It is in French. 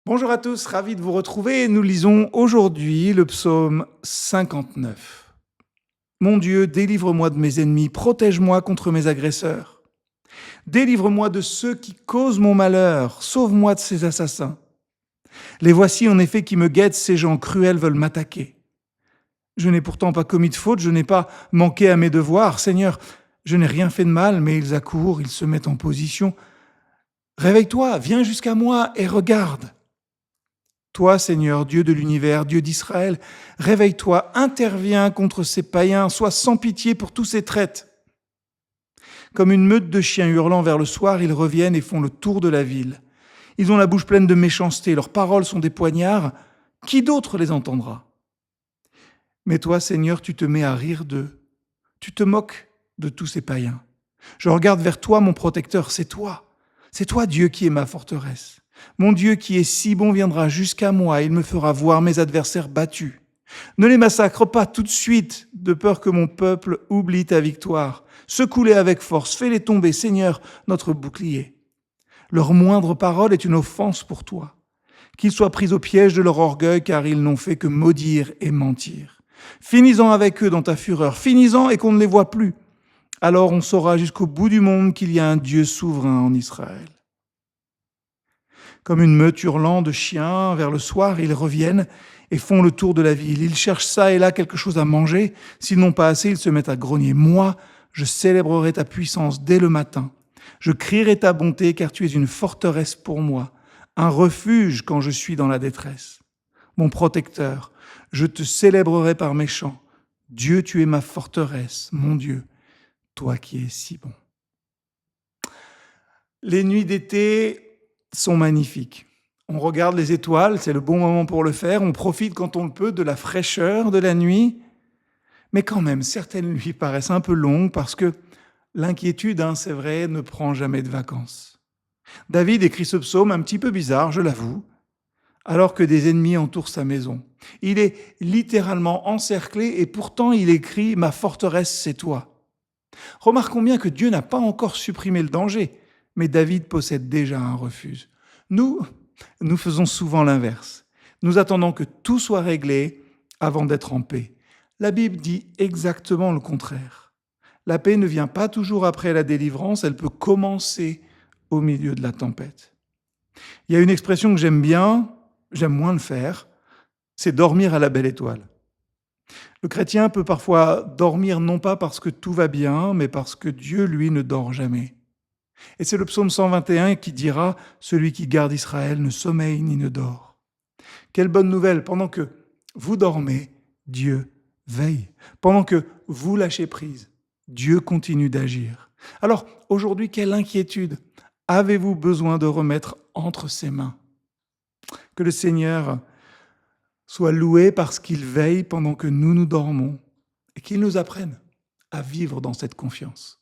Bonjour à tous, ravi de vous retrouver. Nous lisons aujourd'hui le psaume 59. Mon Dieu, délivre-moi de mes ennemis, protège-moi contre mes agresseurs. Délivre-moi de ceux qui causent mon malheur, sauve-moi de ces assassins. Les voici en effet qui me guettent, ces gens cruels veulent m'attaquer. Je n'ai pourtant pas commis de faute, je n'ai pas manqué à mes devoirs. Seigneur, je n'ai rien fait de mal, mais ils accourent, ils se mettent en position. Réveille-toi, viens jusqu'à moi et regarde. Toi, Seigneur, Dieu de l'univers, Dieu d'Israël, réveille-toi, interviens contre ces païens, sois sans pitié pour tous ces traites. Comme une meute de chiens hurlant vers le soir, ils reviennent et font le tour de la ville. Ils ont la bouche pleine de méchanceté, leurs paroles sont des poignards. Qui d'autre les entendra? Mais toi, Seigneur, tu te mets à rire d'eux. Tu te moques de tous ces païens. Je regarde vers toi, mon protecteur, c'est toi. C'est toi, Dieu, qui est ma forteresse. Mon Dieu qui est si bon viendra jusqu'à moi, il me fera voir mes adversaires battus. Ne les massacre pas tout de suite, de peur que mon peuple oublie ta victoire. Secoue-les avec force, fais-les tomber, Seigneur, notre bouclier. Leur moindre parole est une offense pour toi. Qu'ils soient pris au piège de leur orgueil, car ils n'ont fait que maudire et mentir. Finis-en avec eux dans ta fureur, finis-en et qu'on ne les voie plus. Alors on saura jusqu'au bout du monde qu'il y a un Dieu souverain en Israël. Comme une meute hurlant de chiens, vers le soir, ils reviennent et font le tour de la ville. Ils cherchent ça et là quelque chose à manger. S'ils n'ont pas assez, ils se mettent à grogner. Moi, je célébrerai ta puissance dès le matin. Je crierai ta bonté, car tu es une forteresse pour moi, un refuge quand je suis dans la détresse. Mon protecteur, je te célébrerai par mes chants. Dieu, tu es ma forteresse, mon Dieu, toi qui es si bon. Les nuits d'été sont magnifiques. On regarde les étoiles, c'est le bon moment pour le faire. On profite quand on le peut de la fraîcheur de la nuit. Mais quand même, certaines nuits paraissent un peu longues parce que l'inquiétude, c'est vrai, ne prend jamais de vacances. David écrit ce psaume un petit peu bizarre, je l'avoue, alors que des ennemis entourent sa maison. Il est littéralement encerclé et pourtant il écrit « Ma forteresse, c'est toi ». Remarquons bien que Dieu n'a pas encore supprimé le danger, mais David possède déjà un refuge. Nous faisons souvent l'inverse. Nous attendons que tout soit réglé avant d'être en paix. La Bible dit exactement le contraire. La paix ne vient pas toujours après la délivrance, elle peut commencer au milieu de la tempête. Il y a une expression que j'aime bien, j'aime moins le faire, c'est dormir à la belle étoile. Le chrétien peut parfois dormir non pas parce que tout va bien, mais parce que Dieu, lui, ne dort jamais. Et c'est le psaume 121 qui dira « Celui qui garde Israël ne sommeille ni ne dort ». Quelle bonne nouvelle, pendant que vous dormez, Dieu veille. Pendant que vous lâchez prise, Dieu continue d'agir. Alors, aujourd'hui, quelle inquiétude avez-vous besoin de remettre entre ses mains? Que le Seigneur soit loué parce qu'il veille pendant que nous dormons et qu'il nous apprenne à vivre dans cette confiance.